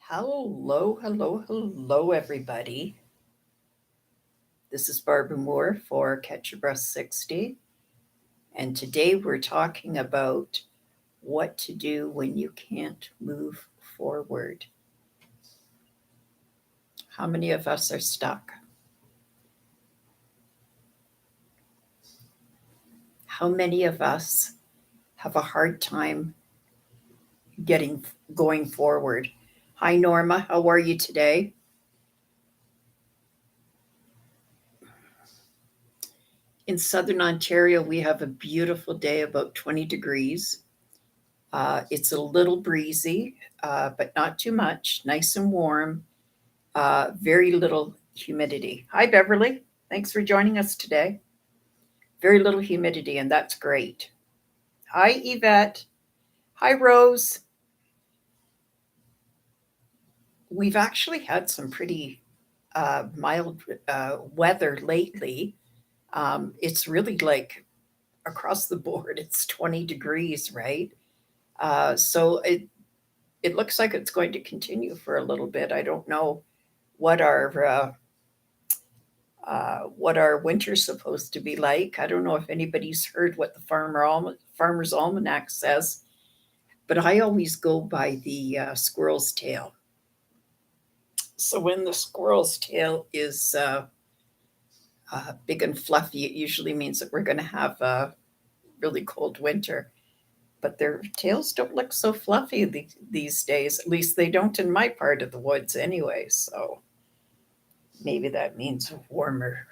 Hello, everybody. This is Barbara Moore for Catch Your Breath 60. And today we're talking about what to do when you can't move forward. How many of us are stuck? How many of us have a hard time getting going forward? Hi, Norma. How are you today? In southern Ontario, we have a beautiful day, about 20 degrees. It's a little breezy, but not too much, nice and warm, very little humidity. Hi, Beverly. Thanks for joining us today. Very little humidity, and that's great. Hi, Yvette. Hi, Rose. We've actually had some pretty mild weather lately. It's really like across the board, it's 20 degrees, right? So it looks like it's going to continue for a little bit. I don't know what our winter's supposed to be like. I don't know if anybody's heard what the Farmer's Almanac says, but I always go by the squirrel's tail. So when the squirrel's tail is big and fluffy, it usually means that we're going to have a really cold winter. But their tails don't look so fluffy these days. At least they don't in my part of the woods anyway. So maybe that means a warmer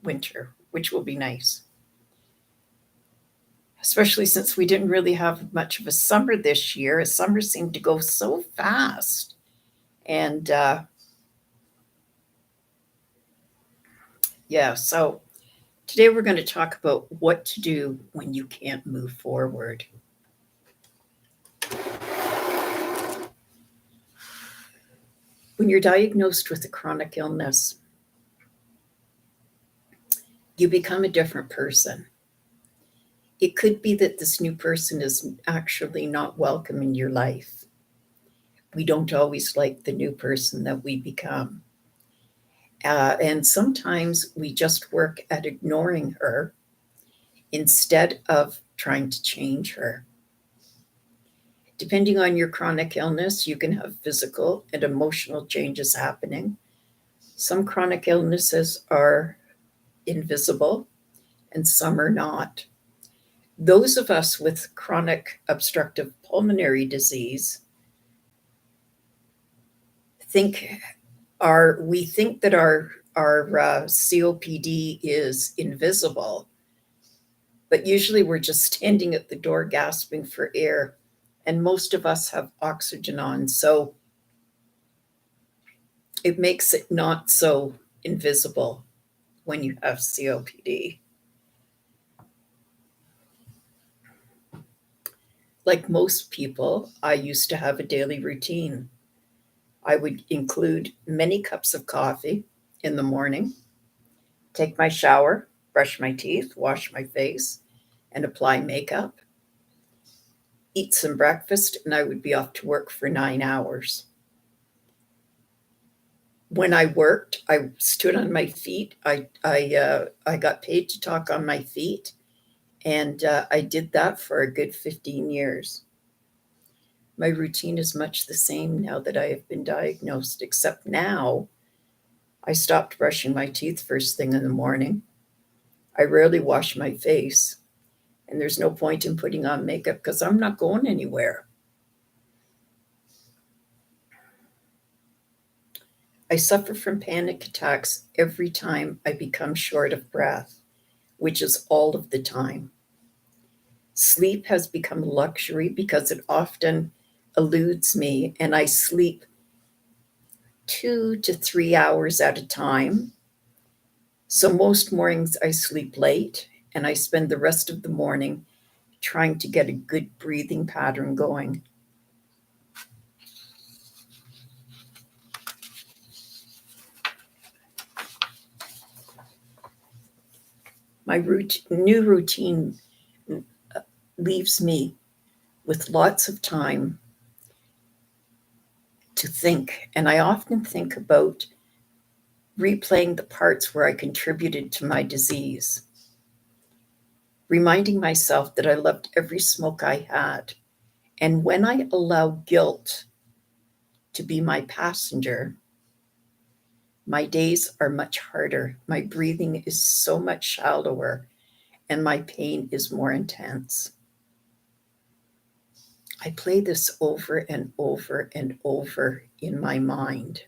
winter, which will be nice. Especially since we didn't really have much of a summer this year. A summer seemed to go so fast. And so today we're going to talk about what to do when you can't move forward. When you're diagnosed with a chronic illness, you become a different person. It could be that this new person is actually not welcome in your life. We don't always like the new person that we become. And sometimes we just work at ignoring her instead of trying to change her. Depending on your chronic illness, you can have physical and emotional changes happening. Some chronic illnesses are invisible and some are not. Those of us with chronic obstructive pulmonary disease think that our COPD is invisible, but usually we're just standing at the door gasping for air, and most of us have oxygen on, so it makes it not so invisible when you have COPD. Like most people, I used to have a daily routine. I would include many cups of coffee in the morning, take my shower, brush my teeth, wash my face, and apply makeup, eat some breakfast, and I would be off to work for 9 hours. When I worked, I stood on my feet. I got paid to talk on my feet, and I did that for a good 15 years. My routine is much the same now that I have been diagnosed, except now I stopped brushing my teeth first thing in the morning. I rarely wash my face, and there's no point in putting on makeup because I'm not going anywhere. I suffer from panic attacks every time I become short of breath, which is all of the time. Sleep has become a luxury because it often eludes me, and I sleep 2 to 3 hours at a time. So most mornings I sleep late, and I spend the rest of the morning trying to get a good breathing pattern going. My new routine leaves me with lots of time to think. And I often think about replaying the parts where I contributed to my disease, reminding myself that I loved every smoke I had. And when I allow guilt to be my passenger, my days are much harder. My breathing is so much shallower, and my pain is more intense. I play this over and over and over in my mind.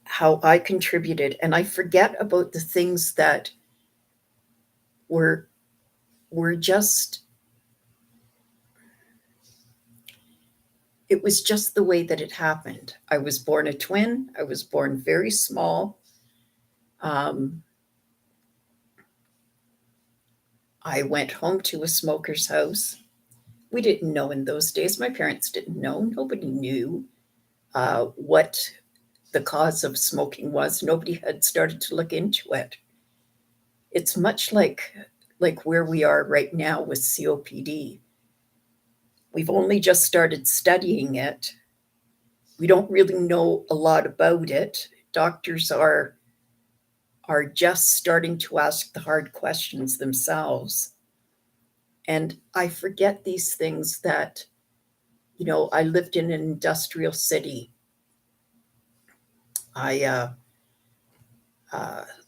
How I contributed, and I forget about the things that were just, it was just the way that it happened. I was born a twin. I was born very small. Um, I went home to a smoker's house. We didn't know in those days. My parents didn't know. Nobody knew what the cause of smoking was. Nobody had started to look into it. It's much like where we are right now with COPD. We've only just started studying it. We don't really know a lot about it. Doctors are just starting to ask the hard questions themselves. And I forget these things that, I lived in an industrial city. I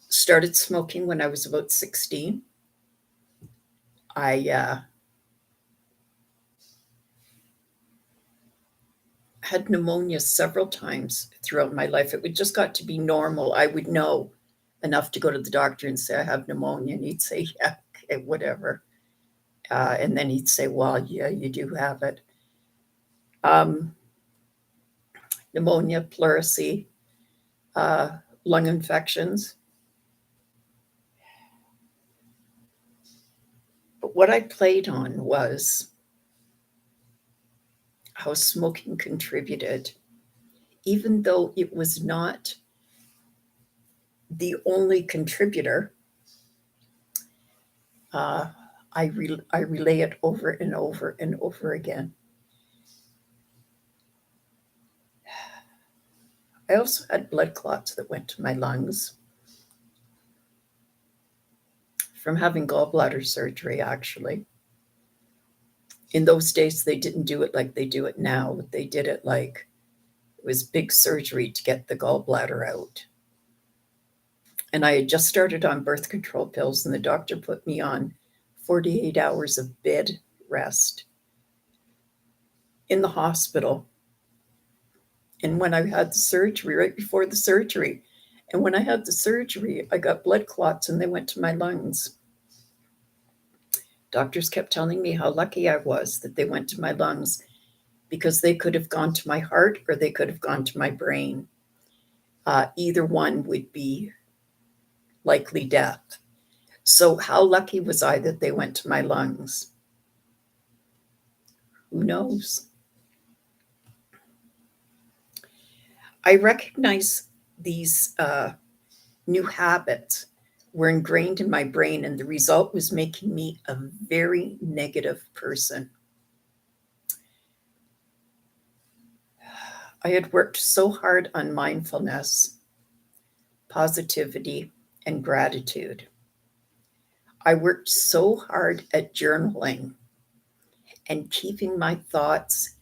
started smoking when I was about 16. I had pneumonia several times throughout my life. It would just got to be normal. I would know enough to go to the doctor and say, I have pneumonia. And he'd say, yeah, okay, whatever. And then he'd say, well, yeah, you do have it. Um, Pneumonia, pleurisy, uh, lung infections. But what I played on was how smoking contributed, even though it was not the only contributor. Uh, I relay it over and over and over again. I also had blood clots that went to my lungs from having gallbladder surgery, actually. In those days, they didn't do it like they do it now. They did it like it was big surgery to get the gallbladder out. And I had just started on birth control pills, and the doctor put me on 48 hours of bed rest in the hospital. And when I had the surgery, right before the surgery, and when I had the surgery, I got blood clots and they went to my lungs. Doctors kept telling me how lucky I was that they went to my lungs because they could have gone to my heart or they could have gone to my brain. Either one would be likely death. So, how lucky was I that they went to my lungs? Who knows? I recognize these new habits were ingrained in my brain, and the result was making me a very negative person. I had worked so hard on mindfulness, positivity, and gratitude. I worked so hard at journaling and keeping my thoughts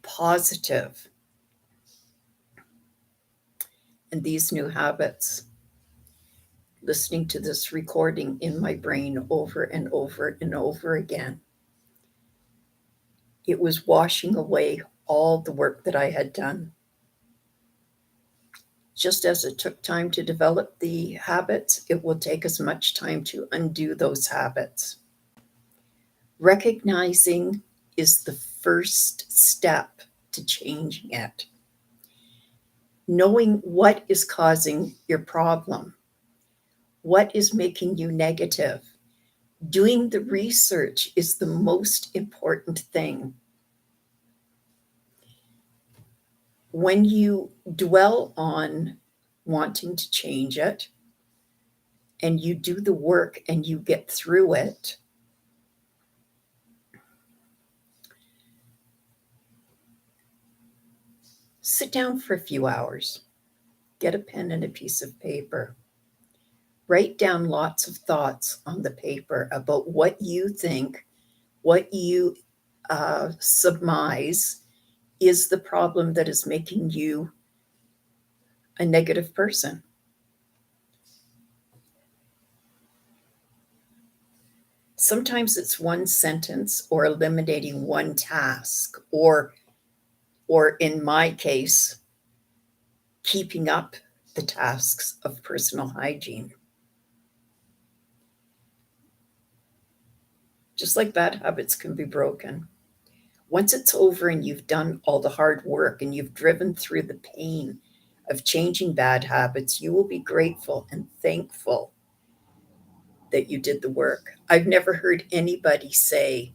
positive. And these new habits, listening to this recording in my brain over and over and over again, it was washing away all the work that I had done. Just as it took time to develop the habits, it will take as much time to undo those habits. Recognizing is the first step to changing it. Knowing what is causing your problem, what is making you negative. Doing the research is the most important thing. When you dwell on wanting to change it and you do the work and you get through it, Sit down for a few hours. Get a pen and a piece of paper. Write down lots of thoughts on the paper about what you think, what you surmise is the problem that is making you a negative person. Sometimes it's one sentence or eliminating one task, or in my case, keeping up the tasks of personal hygiene. Just like bad habits can be broken. Once it's over and you've done all the hard work and you've driven through the pain of changing bad habits, you will be grateful and thankful that you did the work. I've never heard anybody say,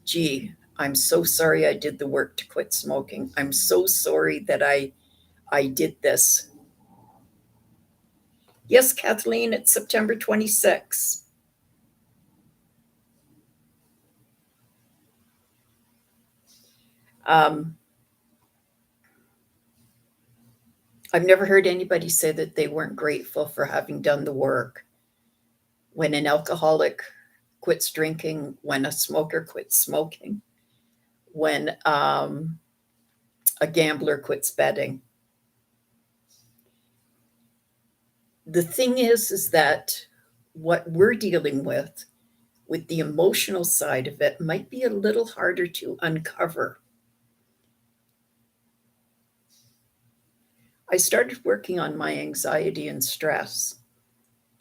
gee, I'm so sorry I did the work to quit smoking. I'm so sorry that I did this. Yes, Kathleen, it's September 26th. I've never heard anybody say that they weren't grateful for having done the work. When an alcoholic quits drinking, when a smoker quits smoking, when a gambler quits betting. The thing is that what we're dealing with the emotional side of it, might be a little harder to uncover. I started working on my anxiety and stress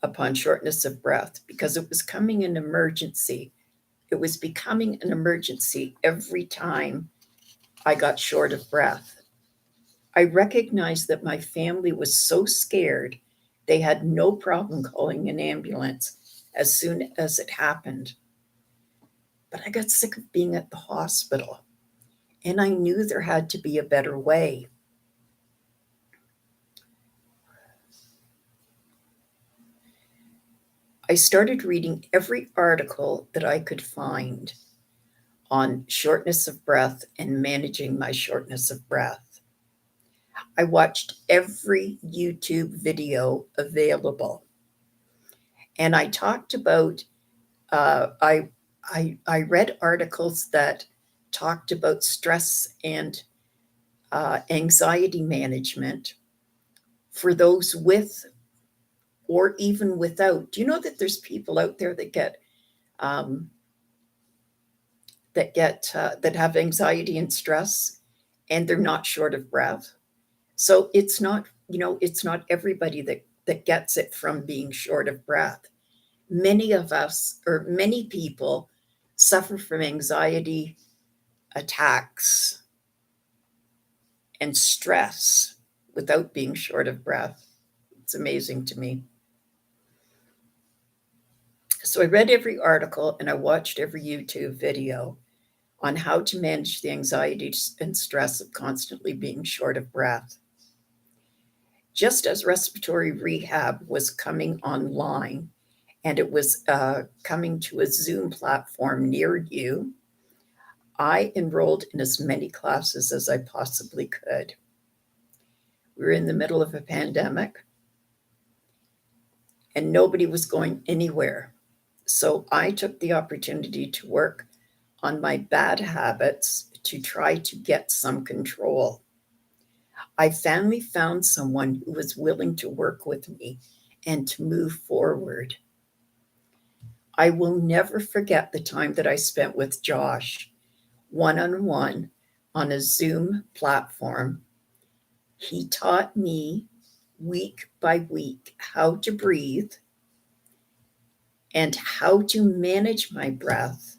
upon shortness of breath because it was coming an emergency. It was becoming an emergency every time I got short of breath. I recognized that my family was so scared, they had no problem calling an ambulance as soon as it happened. But I got sick of being at the hospital, and I knew there had to be a better way. I started reading every article that I could find on shortness of breath and managing my shortness of breath. I watched every YouTube video available, and I talked about. I read articles that talked about stress and anxiety management for those with or even without. Do you know that there's people out there that um, that have anxiety and stress, and they're not short of breath? So it's not, it's not everybody that gets it from being short of breath. Many of us, or many people, suffer from anxiety attacks and stress without being short of breath. It's amazing to me. So I read every article and I watched every YouTube video on how to manage the anxiety and stress of constantly being short of breath. Just as respiratory rehab was coming online and it was coming to a Zoom platform near you, I enrolled in as many classes as I possibly could. We were in the middle of a pandemic and nobody was going anywhere. So I took the opportunity to work on my bad habits to try to get some control. I finally found someone who was willing to work with me and to move forward. I will never forget the time that I spent with Josh, one-on-one, on a Zoom platform. He taught me week by week how to breathe and how to manage my breath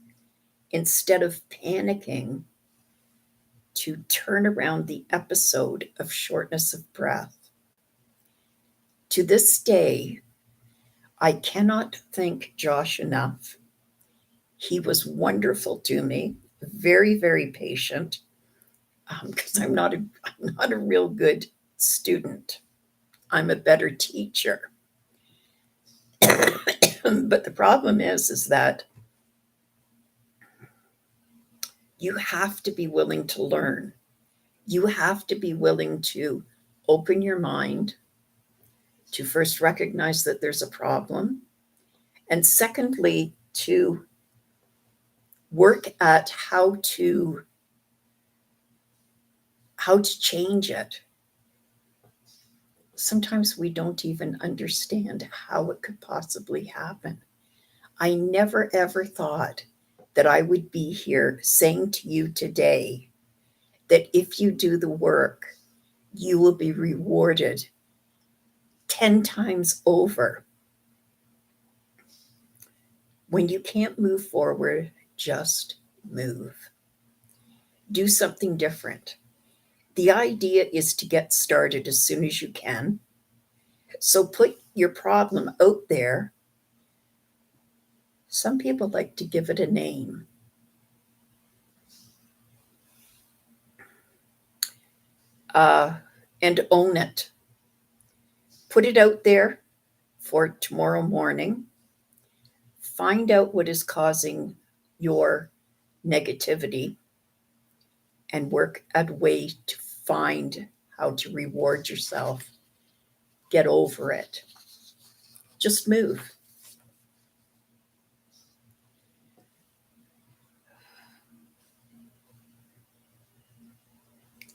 instead of panicking to turn around the episode of shortness of breath. To this day, I cannot thank Josh enough. He was wonderful to me, very, very patient, because I'm not a real good student. I'm a better teacher. But the problem is that you have to be willing to learn. You have to be willing to open your mind, to first recognize that there's a problem, and secondly, to work at how to change it. Sometimes we don't even understand how it could possibly happen. I never ever thought that I would be here saying to you today that if you do the work, you will be rewarded 10 times over. When you can't move forward, just move. Do something different. The idea is to get started as soon as you can. So put your problem out there. Some people like to give it a name. And own it. Put it out there for tomorrow morning. Find out what is causing your negativity and work at a way to find how to reward yourself. Get over it. Just move.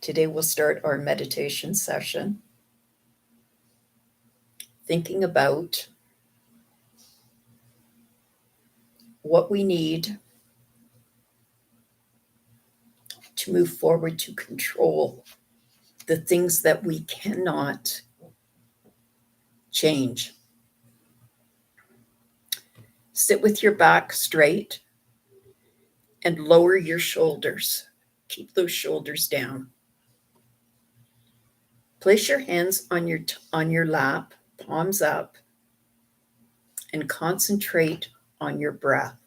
Today we'll start our meditation session thinking about what we need to move forward to control the things that we cannot change. Sit with your back straight and lower your shoulders. Keep those shoulders down. Place your hands on your lap, palms up, and concentrate on your breath.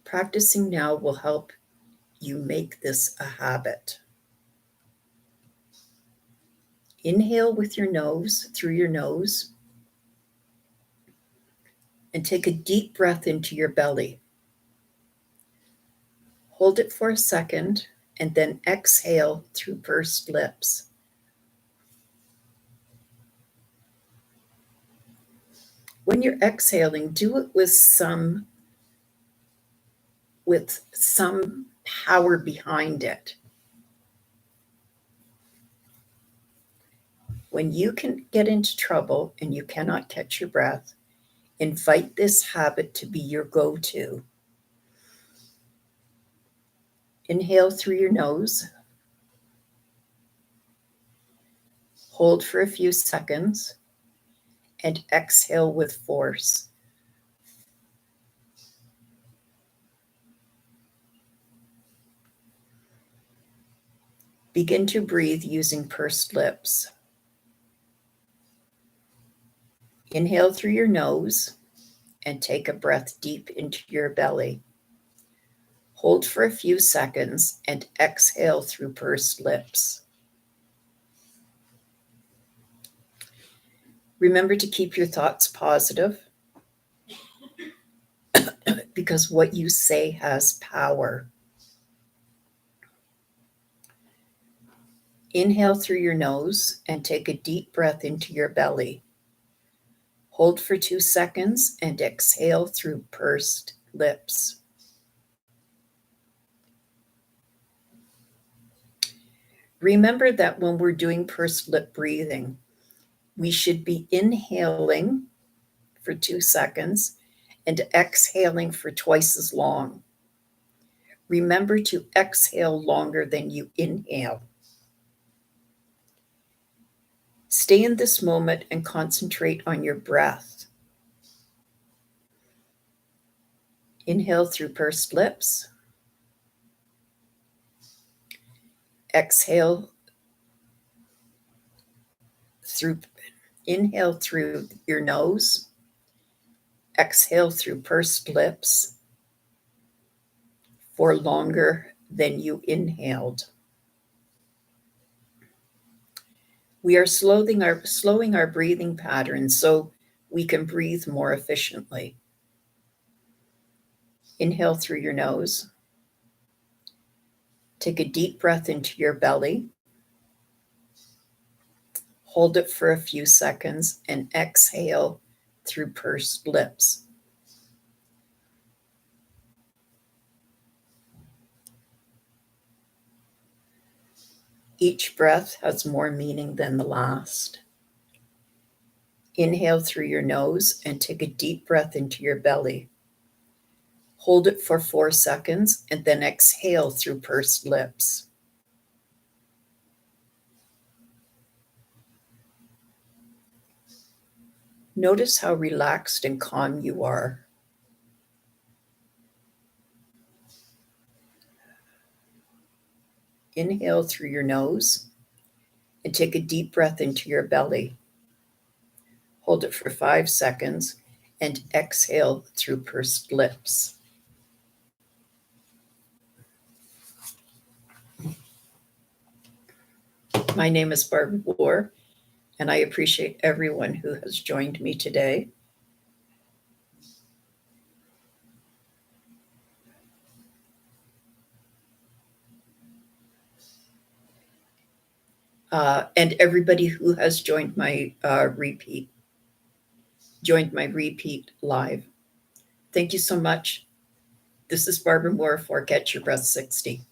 Practicing now will help you make this a habit. Inhale with your nose, through your nose, and take a deep breath into your belly. Hold it for a second, and then exhale through pursed lips. When you're exhaling, do it with some power behind it. When you can get into trouble and you cannot catch your breath, invite this habit to be your go-to. Inhale through your nose. Hold for a few seconds and exhale with force. Begin to breathe using pursed lips. Inhale through your nose and take a breath deep into your belly. Hold for a few seconds and exhale through pursed lips. Remember to keep your thoughts positive because what you say has power. Inhale through your nose and take a deep breath into your belly. Hold for 2 seconds and exhale through pursed lips. Remember that when we're doing pursed lip breathing, we should be inhaling for 2 seconds and exhaling for twice as long. Remember to exhale longer than you inhale. Stay in this moment and concentrate on your breath. Inhale through pursed lips. Exhale inhale through your nose. Exhale through pursed lips for longer than you inhaled. We are slowing our breathing patterns so we can breathe more efficiently. Inhale through your nose. Take a deep breath into your belly. Hold it for a few seconds and exhale through pursed lips. Each breath has more meaning than the last. Inhale through your nose and take a deep breath into your belly. Hold it for 4 seconds and then exhale through pursed lips. Notice how relaxed and calm you are. Inhale through your nose and take a deep breath into your belly. Hold it for 5 seconds and exhale through pursed lips. My name is Barbara Boer, and I appreciate everyone who has joined me today. And everybody who has joined my repeat live. Thank you so much. This is Barbara Moore for Get Your Breath 60.